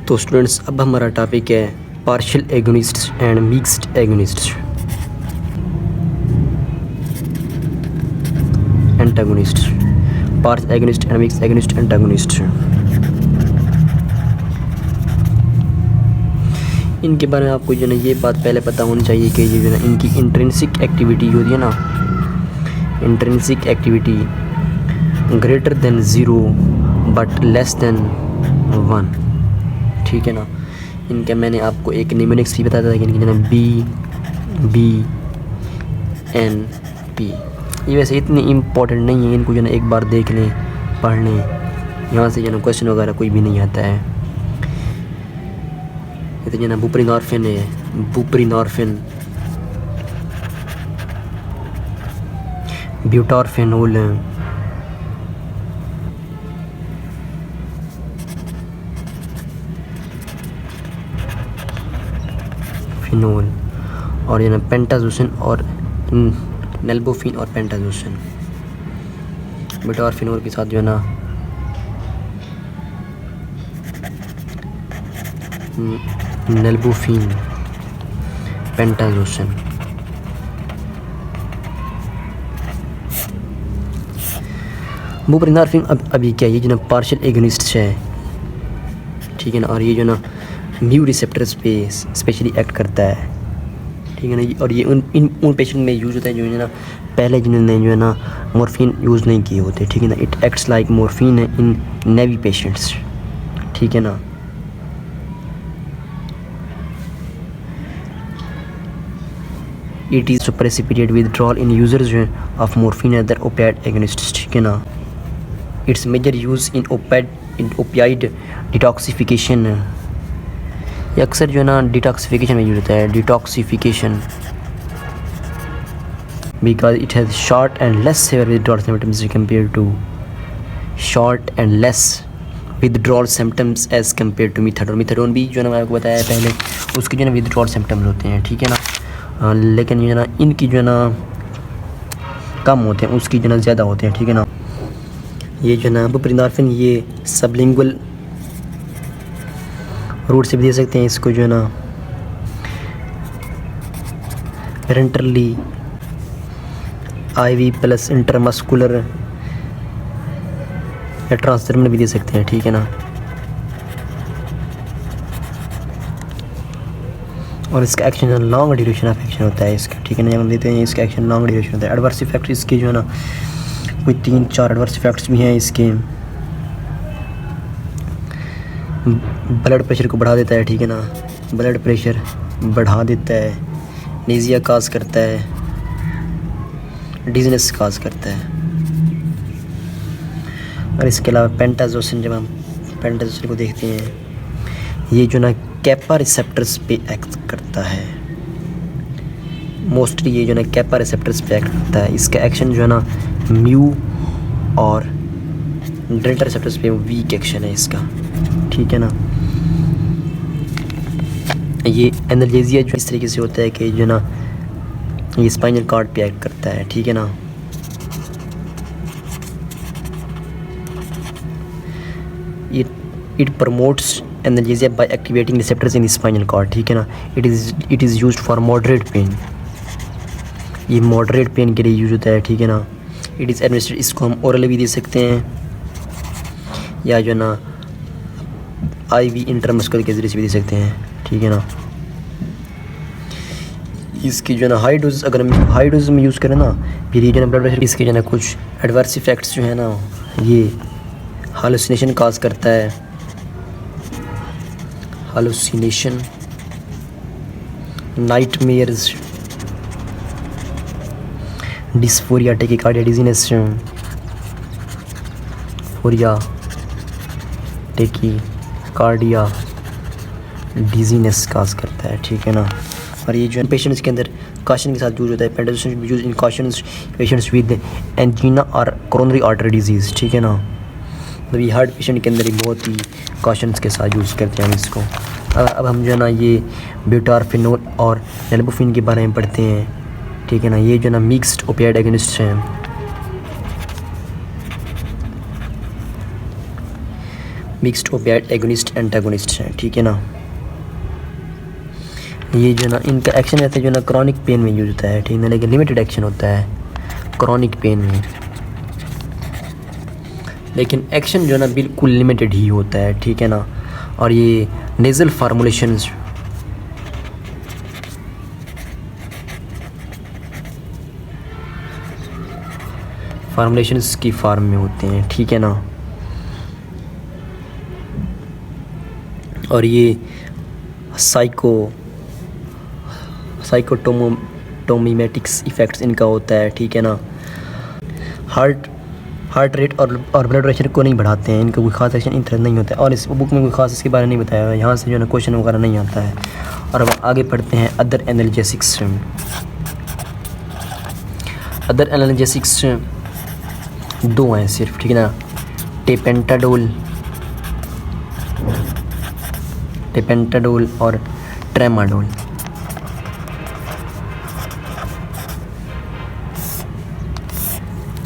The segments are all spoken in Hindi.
तो स्टूडेंट्स अब हमारा टॉपिक है partial agonists and mixed agonists antagonists. Partial agonist and mixed agonist antagonist, इनके बारे में आपको जो है ये बात पहले पता होनी चाहिए कि ये जो है इनकी इंट्रिंसिक एक्टिविटी होती है ना, intrinsic activity greater than 0 but less than 1, ठीक है ना। इनका मैंने आपको एक निमोनिक्स भी बताया था कि इनकी जो है BNP, ये वैसे इतनी इम्पोर्टेंट नहीं है, इनको जो है एक बार देख लें, पढ़ लें, यहाँ से जो है क्वेश्चन वगैरह कोई भी नहीं आता है। ये तो जो है बुप्रीनॉर्फिन है, बुप्रीनॉर्फिन, ब्यूटारफेनोल है, फिनोल, और ये ना पेंटाजोसिन और नेल्बोफिन और पेंटाजोसिन। ब्यूटारफेनोल के साथ जो है ना नेल्बोफिन, पेंटाजोसिन। बुप्रीनॉर्फिन अभी क्या ये जो ना पार्शियल एगोनिस्ट है, ठीक है ना, और ये जो ना म्यू रिसेप्टर्स पे स्पेशली एक्ट करता है, ठीक है ना। और ये उन पेशेंट में यूज़ होता है जो है ना पहले जिन्होंने जो है ना मॉर्फिन यूज़ नहीं किए होते, ठीक है ना। It acts like morphine in naive patients, ठीक है ना। It is to precipitate withdrawal in users जो है of morphine and other opioid agonists, ठीक है ना। It's major use in opioid detoxification, ये अक्सर जो है ना डिटॉक्सिफिकेशन में यूज होता है, detoxification, because it has short and less severe withdrawal symptoms compare to short and less withdrawal symptoms as compare to methadone. Methadone भी जो है ना मैंने आपको बताया पहले, उसके जो है ना विथड्रॉल सिम्टम्स होते हैं, ठीक है ना। लेकिन जो है ना इनकी जो है ना कम होते हैं, उसकी जो है ना ज़्यादा होते हैं, ठीक है ना। ये जो है ना बुप्रीनॉर्फिन ये सबलिंगुअल रूट से भी दे सकते हैं इसको, जो है ना पेरेंटरली, IV प्लस इंटरमस्कुलर या ट्रांसडर्मल भी दे सकते हैं, ठीक है ना। और इसका action long duration of action होता है इसका, ठीक है ना। जब हम देते हैं इसका एक्शन लॉन्ग ड्यूरेशन होता है। एडवर्स इफेक्ट इसके जो है ना कोई 3-4 एडवर्स इफेक्ट्स भी हैं इसके। ब्लड प्रेशर को बढ़ा देता है, ठीक है ना, ब्लड प्रेशर बढ़ा देता है, नीजिया काज करता है, डिजीनेस काज करता है। और इसके अलावा पेंटाजोसिन, जब हम पेंटाजोसिन को देखते हैं, ये जो ना कैपा रिसेप्टर्स पे एक्ट करता है, मोस्टली ये जो ना कैपा रिसेप्टर्स पे एक्ट करता है। इसका एक्शन जो है ना म्यू और डेल्टा रिसेप्टर्स पे वीक एक्शन है इसका, ठीक है ना। ये एनाल्जेसिया जो इस तरीके से होता है कि जो ना ये स्पाइनल कॉर्ड पे एक्ट करता है, ठीक है ना। It promotes analgesia by activating receptors in spinal cord, ठीक है ना। It is used for moderate pain, ये मॉडरेट पेन के लिए यूज होता है, ठीक है ना। इट इज़ एडमिनिस्ट्रेटेड, इसको हम ओरल भी दे सकते हैं या जो ना IV इंटरमस्कुलर के जरिए से भी दे सकते हैं, ठीक है ना। इसकी जो है ना हाई डोज, अगर हम हाई डोज में यूज़ करें ना, फिर ये जो है ब्लड प्रेशर, इसके जो है ना कुछ एडवर्स इफेक्ट्स जो है ना, ये हालुसिनेशन काज करता है, hallucination, nightmares, dysphoria, tachycardia, dizziness, phoria, tachycardia, dizziness cause करता है, ठीक है ना। और ये जो है पेशेंट्स के अंदर कॉशन के साथ यूज होता है। Pentazocine use in cautions patients with angina और कोरोनरी आर्टरी डिजीज़, ठीक है ना। मतलब ये हार्ट पेशेंट के अंदर ही बहुत ही कॉशंस के साथ यूज़ करते हैं हम इसको। अब हम जो है ना ये ब्यूटारफेनोल और नेल्बोफिन के बारे में पढ़ते हैं, ठीक है ना। ये जो ना मिक्स्ड ओपियाइड एगोनिस्ट हैं। मिक्स्ड ओपियाइड एगोनिस्ट एंटागोनिस्ट हैं, ठीक है ना। ये जो ना इनका एक्शन रहता है जो ना क्रॉनिक पेन में यूज होता है, ठीक है, लेकिन लिमिटेड एक्शन होता है क्रॉनिक पेन में, लेकिन एक्शन जो ना बिल्कुल लिमिटेड ही होता है, ठीक है ना। और ये नेज़ल फार्मूलेशंस की फार्म में होते हैं, ठीक है ना। और ये साइकोटोमिमेटिक्स इफ़ेक्ट्स इनका होता है, ठीक है ना। हार्ट रेट और ब्लड प्रेशर को नहीं बढ़ाते हैं, इनका कोई खास एक्शन इन तरह नहीं होता है, और इस बुक में कोई खास इसके बारे में नहीं बताया है, यहाँ से जो है ना क्वेश्चन वगैरह नहीं आता है। और अब आगे पढ़ते हैं अदर एनाल्जेसिक्स। अदर एनाल्जेसिक्स दो हैं सिर्फ, ठीक है ना, टेपेंटाडोल और ट्रेमाडोल।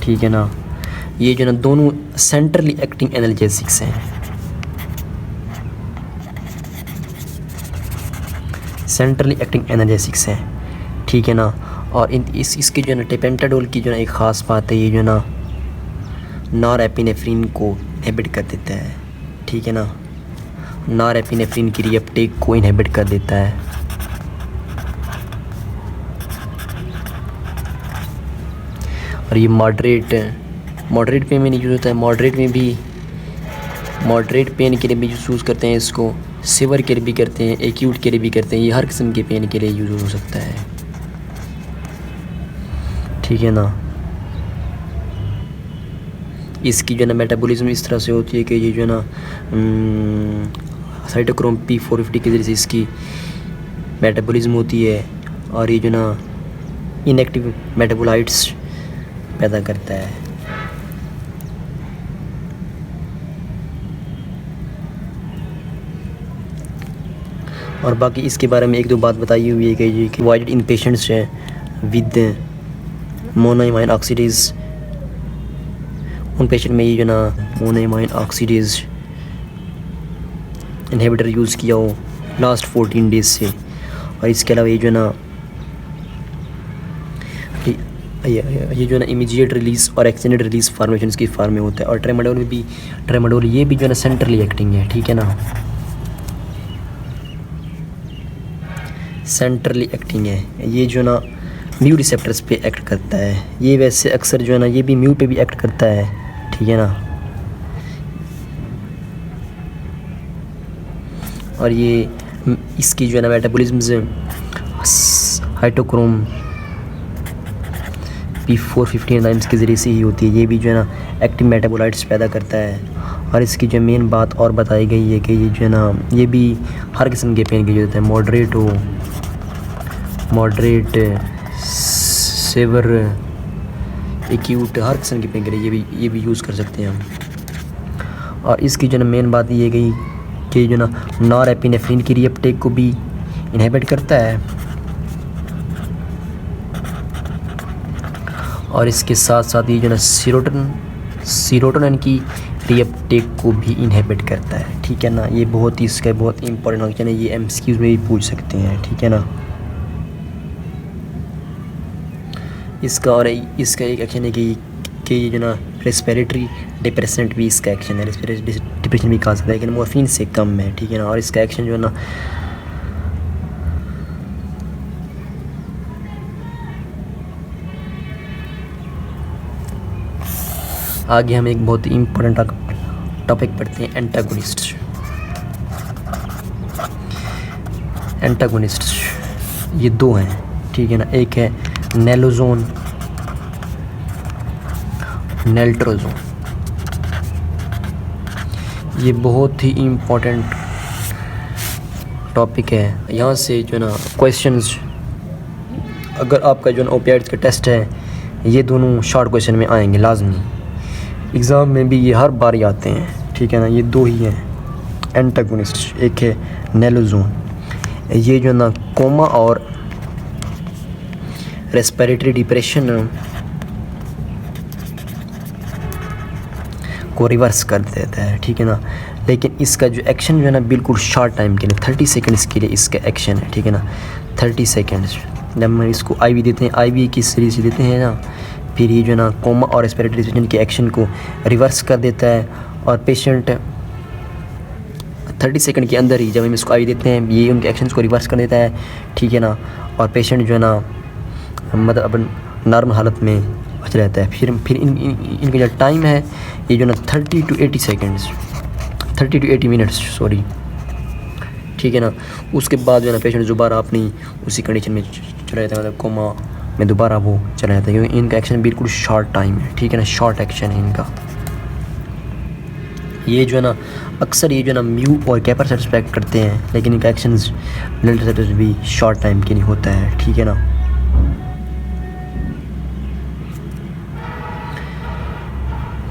ठीक है ना, ये जो ना दोनों सेंट्रली एक्टिंग एनाल्जेसिक्स हैं, ठीक है ना। और इसकी जो ना टेपेंटाडोल की जो ना एक ख़ास बात है, ये जो ना नॉरएपिनेफ्रिन को इनहिबिट कर देता है, ठीक है ना, नॉरएपिनेफ्रिन की रीअपटेक को इनहिबिट कर देता है। और ये मॉडरेट पेन में नहीं यूज़ होता है, मॉडरेट पेन के लिए भी यूज़ करते हैं इसको, सीवर के लिए भी करते हैं, एक्यूट के लिए भी करते हैं, ये हर किस्म के पेन के लिए यूज़ हो सकता है, ठीक है ना। इसकी जो ना मेटाबॉलिज्म इस तरह से होती है कि ये जो ना साइटोक्रोम P450 के ज़रिए से इसकी मेटाबॉलिज्म होती है, और ये जो ना इनएक्टिव मेटाबोलाइट्स पैदा करता है। और बाकी इसके बारे में एक दो बात बताई हुई है कि ये अवॉइडेड इन पेशेंट्स है विद मोनोइमाइन ऑक्सीडेज, उन पेशेंट में ये जो ना मोनोइमाइन ऑक्सीडेज इनहिबिटर यूज़ किया हो लास्ट 14 डेज से। और इसके अलावा ये जो ना इमीडिएट रिलीज़ और एक्सटेंडेड रिलीज़ फार्मेशन की फार्म में होता है। और ट्रेमाडोल ये भी जो है ना सेंट्रली एक्टिंग है, ठीक है ना, सेंट्रली एक्टिंग है। ये जो ना म्यू रिसेप्टर्स पे एक्ट करता है, ये वैसे अक्सर जो है ना ये भी म्यू पे भी एक्ट करता है, ठीक है ना। और ये इसकी जो है ना मेटाबॉलिज्म साइटोक्रोम P450 एंजाइम्स के ज़रिए से ही होती है, ये भी जो है ना एक्टिव मेटाबोलाइट्स पैदा करता है। और इसकी जो मेन बात और बताई गई है कि ये जो है ना ये भी हर किस्म के पेन की ज़रूरत है, मॉडरेट सेवर एक्यूट, हर किस्म के पेन के लिए ये भी यूज़ कर सकते हैं हम। और इसकी जो ना मेन बात ये गई कि जो ना नॉरएपिनेफ्रिन की रीअपटेक को भी इनहिबिट करता है, और इसके साथ साथ ये जो ना सीरोटोनिन की रीअपटेक को भी इनहिबिट करता है, ठीक है ना। ये बहुत ही इसका बहुत इंपॉर्टेंट ऑप्शन है, ये एमसीक्यूज़ में भी पूछ सकते हैं, ठीक है ना। इसका एक एक्शन है कि ये जो ना रेस्पिरेटरी डिप्रेसेंट भी इसका एक्शन है, रेस्पिरेटरी डिप्रेशन भी कहा सकता है, लेकिन मॉर्फिन से कम है, ठीक है ना। और इसका एक्शन जो है ना आगे हम एक बहुत ही इम्पोर्टेंट टॉपिक पढ़ते हैं, एंटागोनिस्ट। ये दो हैं, ठीक है ना, एक है नेलोजोन, नेल्ट्रोजोन। ये बहुत ही इम्पोर्टेंट टॉपिक है, यहाँ से जो ना क्वेश्चंस, अगर आपका जो ना ओपियाइड्स का टेस्ट है, ये दोनों शॉर्ट क्वेश्चन में आएंगे लाजमी, एग्ज़ाम में भी ये हर बार ही आते हैं, ठीक है ना। ये दो ही हैं एंटागोनिस्ट, एक है नेलोजोन। ये जो ना कोमा और रेस्पिरेटरी डिप्रेशन को रिवर्स कर देता है, ठीक है ना, लेकिन इसका जो एक्शन जो है ना बिल्कुल शॉर्ट टाइम के लिए 30 सेकंड्स के लिए इसका एक्शन है, ठीक है ना, 30 सेकंड्स। जब हम इसको आईवी देते हैं, आईवी की सीरीज देते हैं ना, फिर ये जो है ना कोमा और रेस्पिरेटरी सिस्टम के एक्शन को रिवर्स कर देता है और पेशेंट 30 सेकंड के अंदर ही जब हम इसको आईवी देते हैं ये उनके एक्शंस को रिवर्स कर देता है, ठीक है ना, और पेशेंट जो है ना मतलब अपन नॉर्मल हालत में बच रहता है। फिर इनका जो टाइम है ये जो ना 30 to 80 seconds, 30 to 80 minutes sorry, ठीक है ना। उसके बाद जो है ना पेशेंट दोबारा अपनी उसी कंडीशन में चला जाता है, मतलब कोमा में दोबारा वो चला जाता है, क्योंकि इनका एक्शन बिल्कुल शॉर्ट टाइम है, ठीक है ना, शॉर्ट एक्शन है इनका। ये जो है ना अक्सर ये जो है ना म्यू और कैपर सस्पेक्ट करते हैं, लेकिन इनका एक्शन भी शॉर्ट टाइम के लिए होता है, ठीक है ना।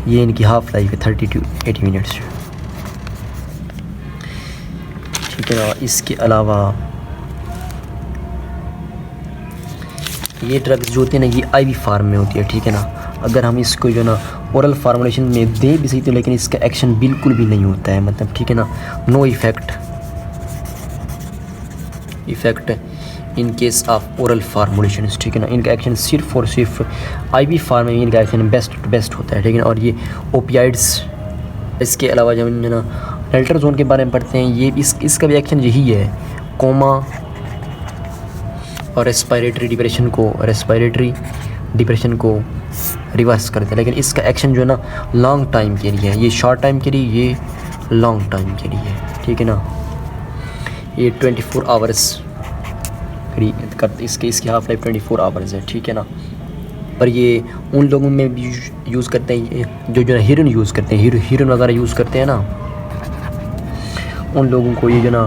ये इनकी हाफ लाइफ है 30 to 80 मिनट्स, ठीक है ना। इसके अलावा ये ड्रग्स जो होती है ना ये आईवी फार्म में होती है, ठीक है ना। अगर हम इसको जो ना ओरल फार्मुलेशन में दे भी सकते हैं लेकिन इसका एक्शन बिल्कुल भी नहीं होता है, मतलब ठीक है ना, no effect in case of oral formulation, ठीक है ना। इनका एक्शन सिर्फ और सिर्फ आईवी फार्म में इनका एक्शन बेस्ट होता है, ठीक है ना। और ये ओपियाइड्स, इसके अलावा जब हम ना नल्ट्राजोन के बारे में पढ़ते हैं, ये इसका भी एक्शन यही है, कोमा और रेस्पिरेटरी डिप्रेशन को रिवर्स करते हैं, लेकिन इसका एक्शन जो है ना लॉन्ग टाइम के लिए है, ये शॉर्ट टाइम के लिए, ये लॉन्ग टाइम के लिए है, ठीक है ना। ये 24 आवर्स इसकी हाफ लाइफ 24 आवर्स है, ठीक है ना। पर ये उन लोगों में भी यूज़ करते हैं जो ना हीरोइन यूज़ करते हैं, हीरोइन वगैरह यूज़ करते हैं ना, उन लोगों को ये जो ना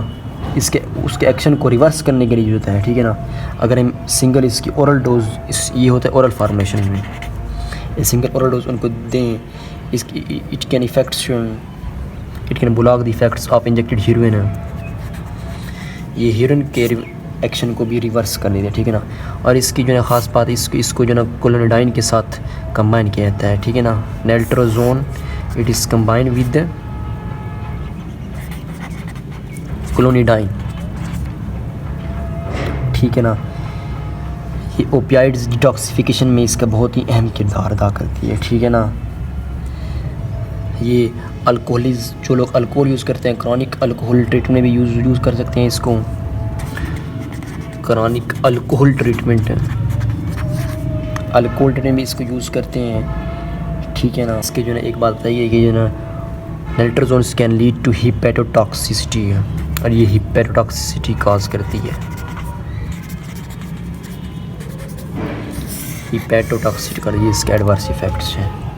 उसके एक्शन को रिवर्स करने के लिए यूज़ होता है, ठीक है ना। अगर हम सिंगल इसकी ओरल डोज ये होता है ओरल फार्मेशन में, ये सिंगल ओरल डोज उनको दें, इसकी it can block the effects of injected heroine, ये हीरोइन के एक्शन को भी रिवर्स कर देते हैं, ठीक है ना। और इसकी जो है ख़ास बात इसको जो ना क्लोनिडाइन के साथ कंबाइन किया जाता है, ठीक है ना। Naltrexone it is combine with clonidine, ठीक है ना। ये ओपियाइड्स डिटॉक्सिफिकेशन में इसका बहुत ही अहम किरदार अदा करती है, ठीक है ना। ये अल्कोहलिज जो लोग अल्कोहल यूज़ करते हैं, क्रॉनिक अल्कोहल ट्रीटमेंट में भी यूज़ कर सकते हैं इसको, क्रॉनिक अल्कोहल ट्रीटमेंट में इसको यूज़ करते हैं, ठीक है ना। इसके जो है एक बात बताइए कि जो ना नल्ट्राजोन कैन लीड टू हिपेटोटॉक्सिसिटी है, और ये हिपेटोटॉक्सिसिटी काज करती है, हिपेटोटॉक्सिसिटी का ये इसके एडवर्स इफेक्ट्स हैं।